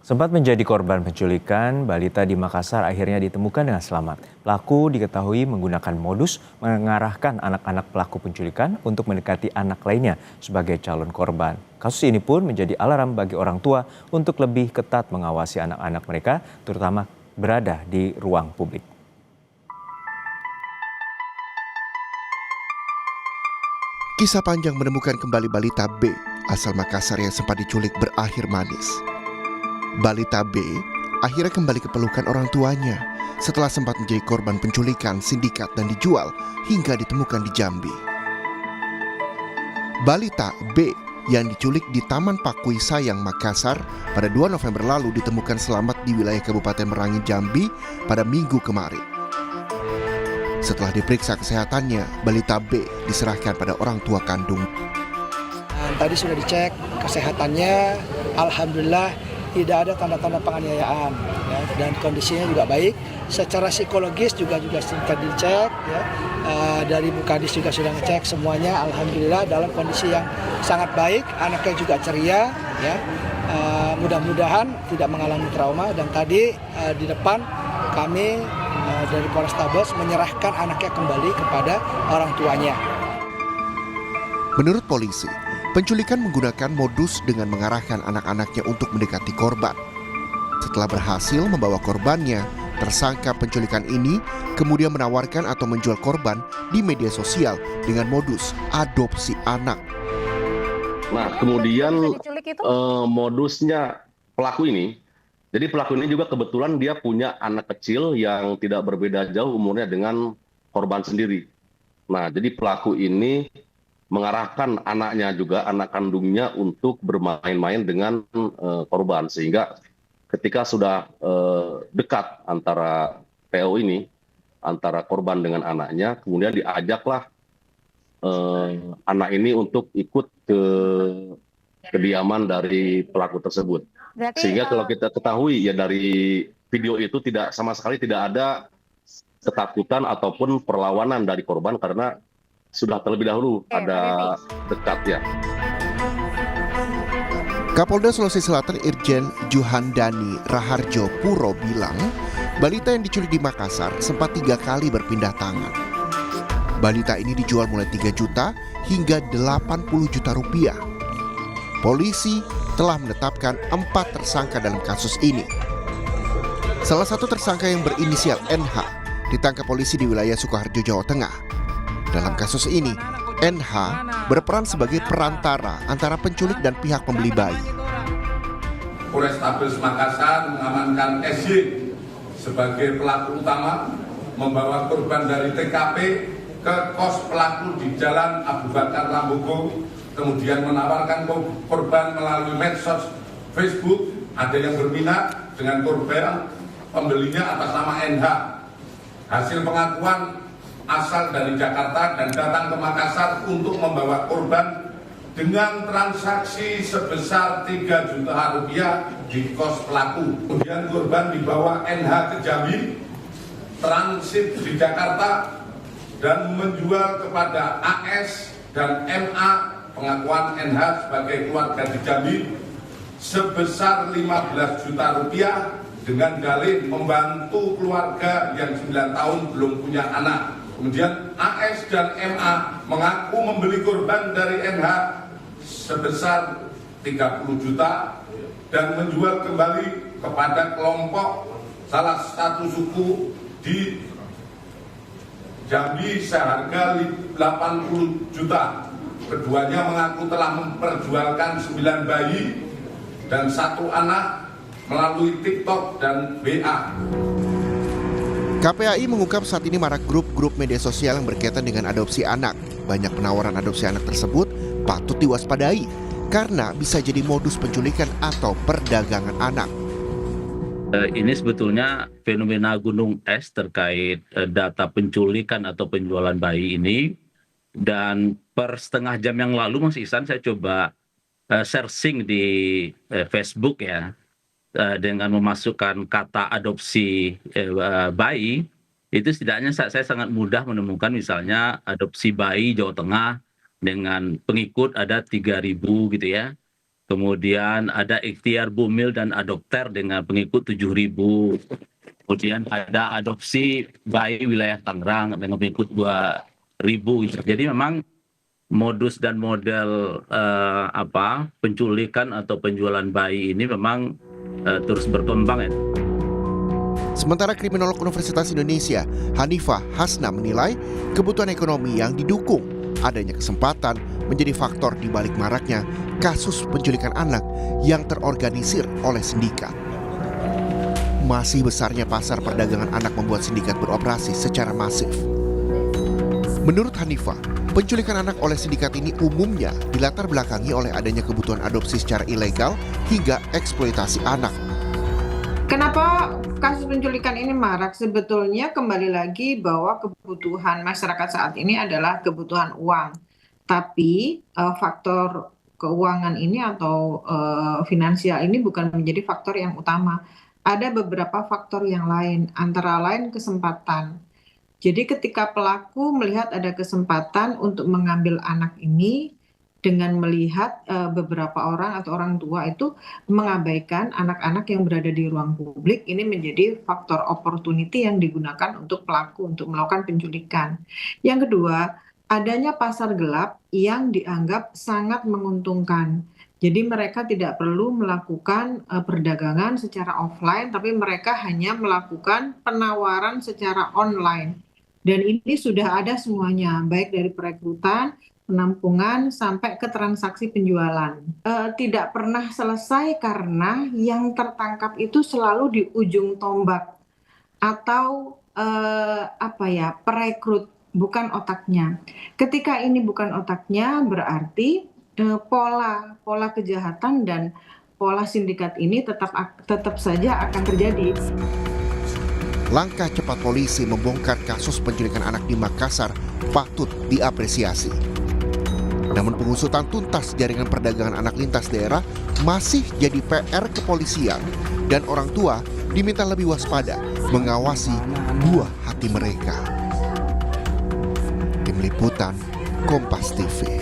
Sempat menjadi korban penculikan, balita di Makassar akhirnya ditemukan dengan selamat. Pelaku diketahui menggunakan modus mengarahkan anak-anak pelaku penculikan untuk mendekati anak lainnya sebagai calon korban. Kasus ini pun menjadi alarm bagi orang tua untuk lebih ketat mengawasi anak-anak mereka, terutama berada di ruang publik. Kisah panjang menemukan kembali balita B asal Makassar yang sempat diculik berakhir manis. Balita B akhirnya kembali ke pelukan orang tuanya setelah sempat menjadi korban penculikan, sindikat, dan dijual hingga ditemukan di Jambi. Balita B yang diculik di Taman Pakui Sayang, Makassar pada 2 November lalu ditemukan selamat di wilayah Kabupaten Merangin, Jambi pada Minggu kemarin. Setelah diperiksa kesehatannya, balita B diserahkan pada orang tua kandung. Tadi sudah dicek kesehatannya, alhamdulillah tidak ada tanda-tanda penganiayaan, ya, dan kondisinya juga baik. Secara psikologis juga sempat dicek, ya. Dari Bukadis juga sudah ngecek semuanya, alhamdulillah dalam kondisi yang sangat baik. Anaknya juga ceria, ya. Mudah-mudahan tidak mengalami trauma. Dan tadi di depan kami dari Polrestabes menyerahkan anaknya kembali kepada orang tuanya. Menurut polisi, penculikan menggunakan modus dengan mengarahkan anak-anaknya untuk mendekati korban. Setelah berhasil membawa korbannya, tersangka penculikan ini kemudian menawarkan atau menjual korban di media sosial dengan modus adopsi anak. Nah, kemudian modusnya pelaku ini, jadi pelaku ini juga kebetulan dia punya anak kecil yang tidak berbeda jauh umurnya dengan korban sendiri. Nah, jadi pelaku ini mengarahkan anaknya juga, anak kandungnya untuk bermain-main dengan korban. Sehingga ketika sudah dekat antara PO ini, antara korban dengan anaknya, kemudian diajaklah anak ini untuk ikut ke kediaman dari pelaku tersebut. Sehingga kalau kita ketahui ya dari video itu sama sekali tidak ada ketakutan ataupun perlawanan dari korban karena sudah terlebih dahulu ada dekat ya. Kapolda Sulawesi Selatan Irjen Juhandani Raharjo Puro bilang, balita yang diculik di Makassar sempat 3 kali berpindah tangan. Balita ini dijual mulai 3 juta hingga 80 juta rupiah. Polisi telah menetapkan 4 tersangka dalam kasus ini. Salah satu tersangka yang berinisial NH ditangkap polisi di wilayah Sukoharjo, Jawa Tengah. Dalam kasus ini, NH berperan sebagai perantara antara penculik dan pihak pembeli bayi. Polrestabes Makassar mengamankan SY sebagai pelaku utama, membawa korban dari TKP ke kos pelaku di Jalan Abu Bakar Lambogo, kemudian menawarkan korban melalui medsos Facebook. Ada yang berminat dengan korban, pembelinya atas nama NH. Hasil pengakuan asal dari Jakarta dan datang ke Makassar untuk membawa korban dengan transaksi sebesar 3 juta rupiah di kos pelaku. Kemudian korban dibawa NH ke Jambi, transit di Jakarta dan menjual kepada AS dan MA, pengakuan NH sebagai keluarga di Jambi, sebesar 15 juta rupiah dengan dalih membantu keluarga yang 9 tahun belum punya anak. Kemudian AS dan MA mengaku membeli korban dari NH sebesar 30 juta dan menjual kembali kepada kelompok salah satu suku di Jambi seharga 80 juta. Keduanya mengaku telah memperjualkan 9 bayi dan 1 anak melalui TikTok dan WA. KPAI mengungkap saat ini marak grup-grup media sosial yang berkaitan dengan adopsi anak. Banyak penawaran adopsi anak tersebut patut diwaspadai karena bisa jadi modus penculikan atau perdagangan anak. Ini sebetulnya fenomena gunung es terkait data penculikan atau penjualan bayi ini. Dan per setengah jam yang lalu Mas Ihsan saya coba searching di Facebook ya. Dengan memasukkan kata adopsi bayi, itu setidaknya saya sangat mudah menemukan misalnya adopsi bayi Jawa Tengah dengan pengikut ada 3.000 gitu ya. Kemudian ada ikhtiar bumil dan adopter dengan pengikut 7.000. Kemudian ada adopsi bayi wilayah Tangerang dengan pengikut 2.000. Jadi memang modus dan model penculikan atau penjualan bayi ini memang terus berkembang ya. Sementara kriminolog Universitas Indonesia, Hanifah Hasna menilai kebutuhan ekonomi yang didukung adanya kesempatan menjadi faktor di balik maraknya kasus penculikan anak yang terorganisir oleh sindikat. Masih besarnya pasar perdagangan anak membuat sindikat beroperasi secara masif. Menurut Hanifah, penculikan anak oleh sindikat ini umumnya dilatar belakangi oleh adanya kebutuhan adopsi secara ilegal hingga eksploitasi anak. Kenapa kasus penculikan ini marak? Sebetulnya kembali lagi bahwa kebutuhan masyarakat saat ini adalah kebutuhan uang. Tapi faktor keuangan ini atau finansial ini bukan menjadi faktor yang utama. Ada beberapa faktor yang lain, antara lain kesempatan. Jadi ketika pelaku melihat ada kesempatan untuk mengambil anak ini dengan melihat beberapa orang atau orang tua itu mengabaikan anak-anak yang berada di ruang publik, ini menjadi faktor opportunity yang digunakan untuk pelaku untuk melakukan penculikan. Yang kedua, adanya pasar gelap yang dianggap sangat menguntungkan. Jadi mereka tidak perlu melakukan perdagangan secara offline, tapi mereka hanya melakukan penawaran secara online. Dan ini sudah ada semuanya, baik dari perekrutan, penampungan, sampai ke transaksi penjualan. Tidak pernah selesai karena yang tertangkap itu selalu di ujung tombak atau perekrut, bukan otaknya. Ketika ini bukan otaknya, berarti pola kejahatan dan pola sindikat ini tetap saja akan terjadi. Langkah cepat polisi membongkar kasus penculikan anak di Makassar patut diapresiasi. Namun pengusutan tuntas jaringan perdagangan anak lintas daerah masih jadi PR kepolisian dan orang tua diminta lebih waspada mengawasi buah hati mereka. Tim Liputan, Kompas TV.